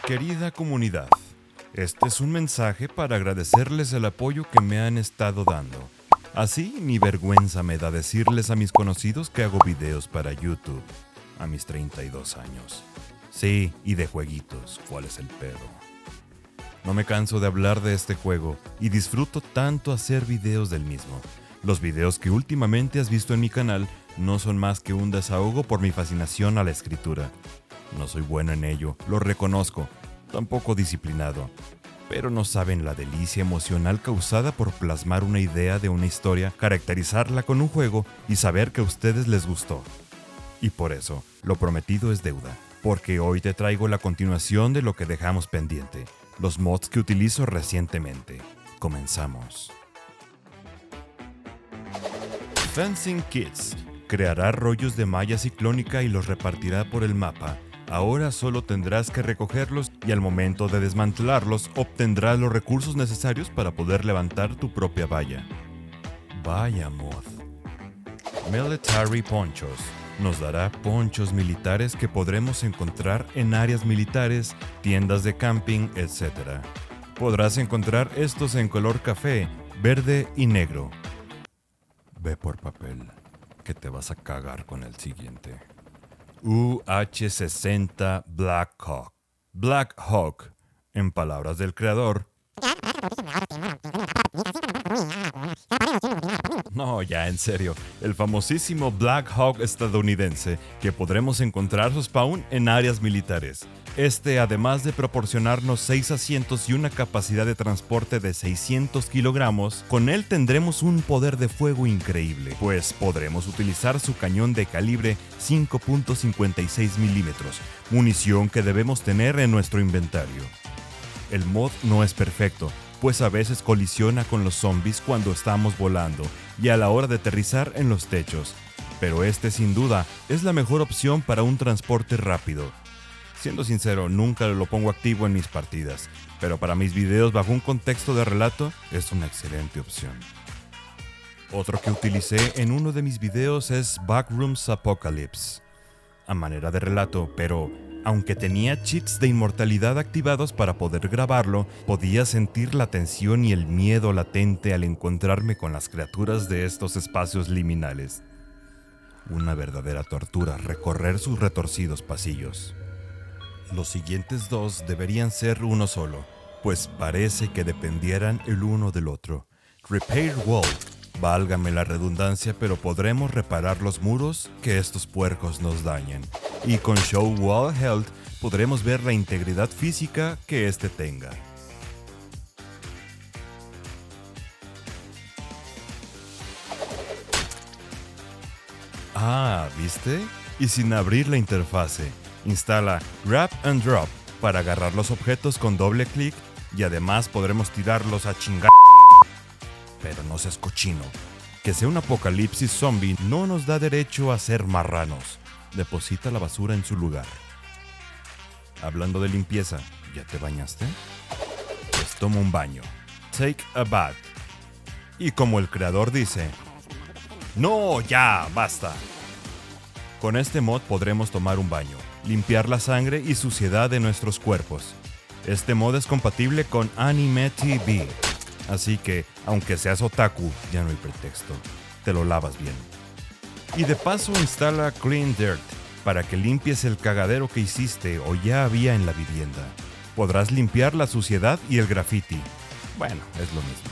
Querida comunidad, este es un mensaje para agradecerles el apoyo que me han estado dando. Así, ni vergüenza me da decirles a mis conocidos que hago videos para YouTube, a mis 32 años. Sí, y de jueguitos, ¿cuál es el pedo? No me canso de hablar de este juego y disfruto tanto hacer videos del mismo. Los videos que últimamente has visto en mi canal no son más que un desahogo por mi fascinación a la escritura. No soy bueno en ello, lo reconozco, tampoco disciplinado, pero no saben la delicia emocional causada por plasmar una idea de una historia, caracterizarla con un juego y saber que a ustedes les gustó. Y por eso, lo prometido es deuda, porque hoy te traigo la continuación de lo que dejamos pendiente, los mods que utilizo recientemente. Comenzamos. Fencing Kids creará rollos de malla ciclónica y los repartirá por el mapa. Ahora solo tendrás que recogerlos y al momento de desmantelarlos obtendrás los recursos necesarios para poder levantar tu propia valla. Vaya mod. Military Ponchos. Nos dará ponchos militares que podremos encontrar en áreas militares, tiendas de camping, etc. Podrás encontrar estos en color café, verde y negro. Ve por papel, que te vas a cagar con el siguiente. UH-60 Black Hawk. Black Hawk, en palabras del creador. No, ya en serio, el famosísimo Black Hawk estadounidense, que podremos encontrar su spawn en áreas militares. Además de proporcionarnos 6 asientos y una capacidad de transporte de 600 kilogramos, con él tendremos un poder de fuego increíble, pues podremos utilizar su cañón de calibre 5.56 milímetros, munición que debemos tener en nuestro inventario. El mod no es perfecto, pues a veces colisiona con los zombies cuando estamos volando y a la hora de aterrizar en los techos, pero sin duda es la mejor opción para un transporte rápido. Siendo sincero, nunca lo pongo activo en mis partidas, pero para mis videos bajo un contexto de relato es una excelente opción. Otro que utilicé en uno de mis videos es Backrooms Apocalypse, a manera de relato, pero aunque tenía cheats de inmortalidad activados para poder grabarlo, podía sentir la tensión y el miedo latente al encontrarme con las criaturas de estos espacios liminales. Una verdadera tortura recorrer sus retorcidos pasillos. Los siguientes dos deberían ser uno solo, pues parece que dependieran el uno del otro. Repair Wall, válgame la redundancia, pero podremos reparar los muros que estos puercos nos dañen. Y con Show Wall Health podremos ver la integridad física que tenga. Ah, ¿viste? Y sin abrir la interfase. Instala Grab and Drop para agarrar los objetos con doble clic y además podremos tirarlos a chingar. Pero no seas cochino. Que sea un apocalipsis zombie no nos da derecho a ser marranos. Deposita la basura en su lugar. Hablando de limpieza, ¿ya te bañaste? Pues toma un baño. Take a bath. Y como el creador dice, ¡no, ya, basta! Con este mod podremos tomar un baño, limpiar la sangre y suciedad de nuestros cuerpos. Este mod es compatible con Anime TV, así que, aunque seas otaku, ya no hay pretexto. Te lo lavas bien. Y de paso instala Clean Dirt, para que limpies el cagadero que hiciste o ya había en la vivienda. Podrás limpiar la suciedad y el graffiti. Bueno, es lo mismo.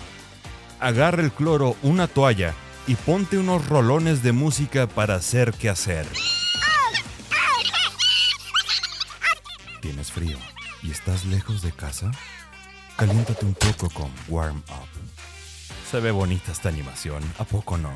Agarra el cloro, una toalla y ponte unos rolones de música para hacer qué hacer. ¿Tienes frío y estás lejos de casa? Caliéntate un poco con Warm Up. Se ve bonita esta animación, ¿a poco no?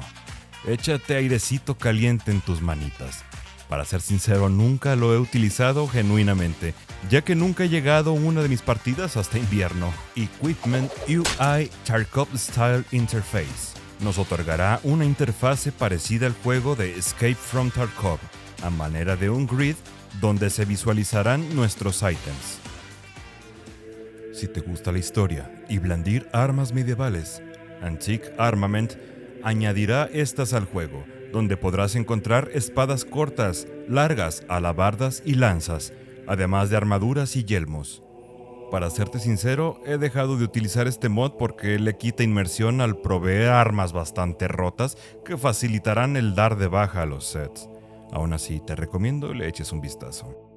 Échate airecito caliente en tus manitas. Para ser sincero, nunca lo he utilizado genuinamente, ya que nunca he llegado a una de mis partidas hasta invierno. Equipment UI Tarkov Style Interface nos otorgará una interfase parecida al juego de Escape from Tarkov, a manera de un grid donde se visualizarán nuestros ítems. Si te gusta la historia y blandir armas medievales, Antique Armament añadirá estas al juego, donde podrás encontrar espadas cortas, largas, alabardas y lanzas, además de armaduras y yelmos. Para serte sincero, he dejado de utilizar este mod porque le quita inmersión al proveer armas bastante rotas que facilitarán el dar de baja a los sets. Aún así, te recomiendo le eches un vistazo.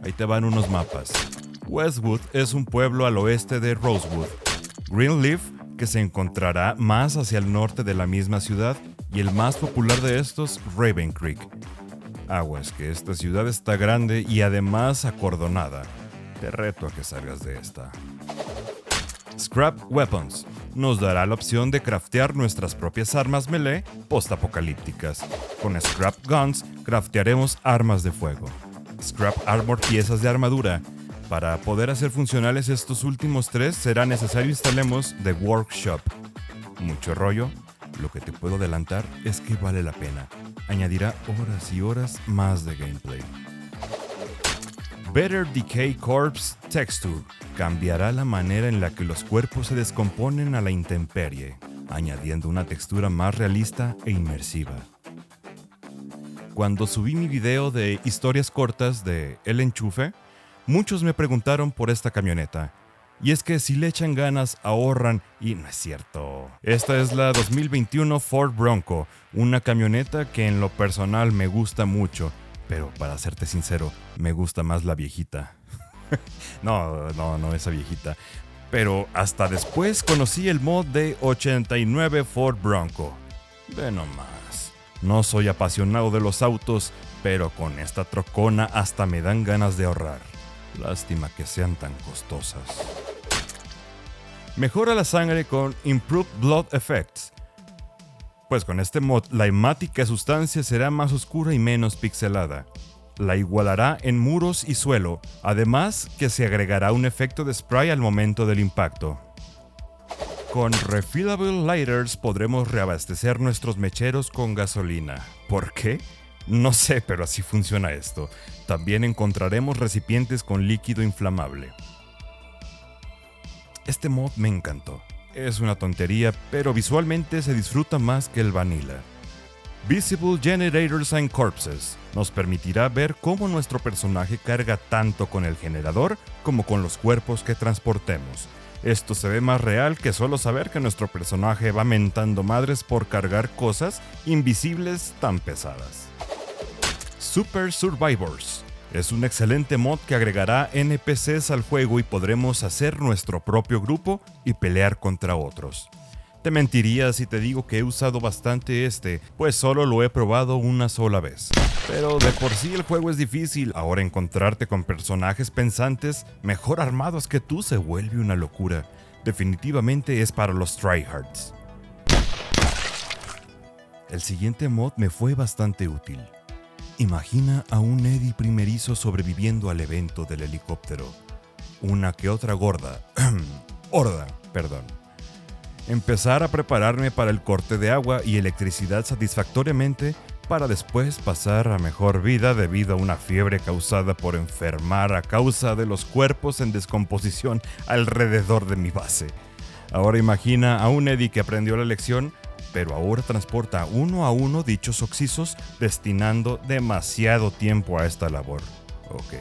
Ahí te van unos mapas. Westwood es un pueblo al oeste de Rosewood. Greenleaf, que se encontrará más hacia el norte de la misma ciudad, y el más popular de estos, Raven Creek. Aguas, que esta ciudad está grande y además acordonada. Te reto a que salgas de esta. Scrap Weapons nos dará la opción de craftear nuestras propias armas melee post-apocalípticas. Con Scrap Guns craftearemos armas de fuego. Scrap Armor, piezas de armadura. Para poder hacer funcionales estos últimos tres será necesario instalemos The Workshop. Mucho rollo. Lo que te puedo adelantar es que vale la pena. Añadirá horas y horas más de gameplay. Better Decay Corpse Texture cambiará la manera en la que los cuerpos se descomponen a la intemperie, añadiendo una textura más realista e inmersiva. Cuando subí mi video de historias cortas de El Enchufe, muchos me preguntaron por esta camioneta. Y es que si le echan ganas, ahorran, y no es cierto. Esta es la 2021 Ford Bronco, una camioneta que en lo personal me gusta mucho, pero para serte sincero, me gusta más la viejita. no esa viejita. Pero hasta después conocí el mod de 89 Ford Bronco. Ve nomás. No soy apasionado de los autos, pero con esta trocona hasta me dan ganas de ahorrar. Lástima que sean tan costosas. Mejora la sangre con Improved Blood Effects. Pues con este mod, la hemática sustancia será más oscura y menos pixelada. La igualará en muros y suelo, además que se agregará un efecto de spray al momento del impacto. Con Refillable Lighters podremos reabastecer nuestros mecheros con gasolina. ¿Por qué? No sé, pero así funciona esto. También encontraremos recipientes con líquido inflamable. Este mod me encantó. Es una tontería, pero visualmente se disfruta más que el vanilla. Visible Generators and Corpses nos permitirá ver cómo nuestro personaje carga tanto con el generador como con los cuerpos que transportemos. Esto se ve más real que solo saber que nuestro personaje va mentando madres por cargar cosas invisibles tan pesadas. Super Survivors es un excelente mod que agregará NPCs al juego y podremos hacer nuestro propio grupo y pelear contra otros. Te mentiría si te digo que he usado bastante pues solo lo he probado una sola vez. Pero de por sí el juego es difícil, ahora encontrarte con personajes pensantes mejor armados que tú se vuelve una locura. Definitivamente es para los tryhards. El siguiente mod me fue bastante útil. Imagina a un Eddie primerizo sobreviviendo al evento del helicóptero. Una que otra horda. Empezar a prepararme para el corte de agua y electricidad satisfactoriamente para después pasar a mejor vida debido a una fiebre causada por enfermar a causa de los cuerpos en descomposición alrededor de mi base. Ahora imagina a un Eddie que aprendió la lección, pero ahora transporta uno a uno dichos oxisos destinando demasiado tiempo a esta labor. Ok,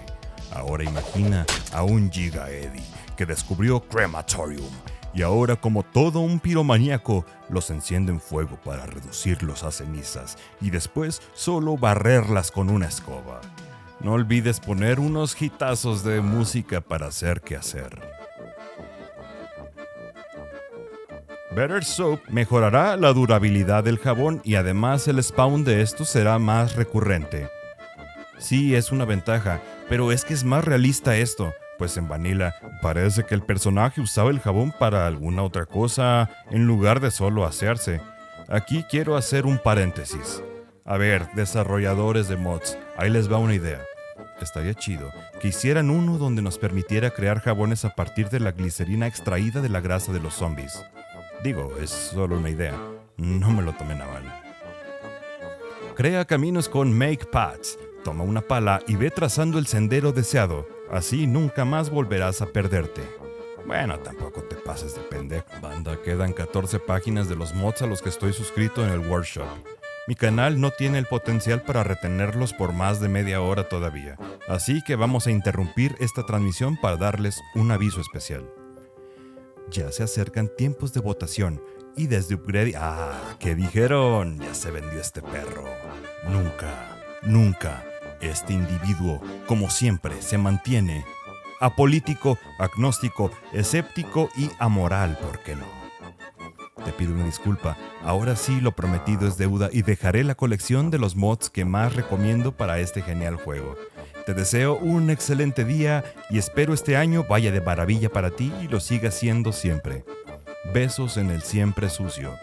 ahora imagina a un Giga Eddie que descubrió Crematorium y ahora como todo un piromaníaco los enciende en fuego para reducirlos a cenizas y después solo barrerlas con una escoba. No olvides poner unos hitazos de música para hacer qué hacer. Better Soap mejorará la durabilidad del jabón y además el spawn de estos será más recurrente. Sí, es una ventaja, pero es que es más realista esto, pues en Vanilla parece que el personaje usaba el jabón para alguna otra cosa en lugar de solo asearse. Aquí quiero hacer un paréntesis. A ver, desarrolladores de mods, ahí les va una idea. Estaría chido que hicieran uno donde nos permitiera crear jabones a partir de la glicerina extraída de la grasa de los zombies. Digo, es solo una idea, no me lo tomen a mal. Crea caminos con Make Paths. Toma una pala y ve trazando el sendero deseado. Así nunca más volverás a perderte. Bueno, tampoco te pases de pendejo. Banda, quedan 14 páginas de los mods a los que estoy suscrito en el workshop. Mi canal no tiene el potencial para retenerlos por más de media hora todavía, así que vamos a interrumpir esta transmisión para darles un aviso especial. Ya se acercan tiempos de votación y desde Upgrade... ¿Qué dijeron? Ya se vendió este perro. Nunca, este individuo, como siempre, se mantiene apolítico, agnóstico, escéptico y amoral, ¿por qué no? Te pido una disculpa, ahora sí lo prometido es deuda y dejaré la colección de los mods que más recomiendo para este genial juego. Te deseo un excelente día y espero este año vaya de maravilla para ti y lo siga siendo siempre. Besos en el siempre sucio.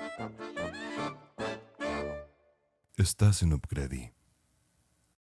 Estás en Upgrade.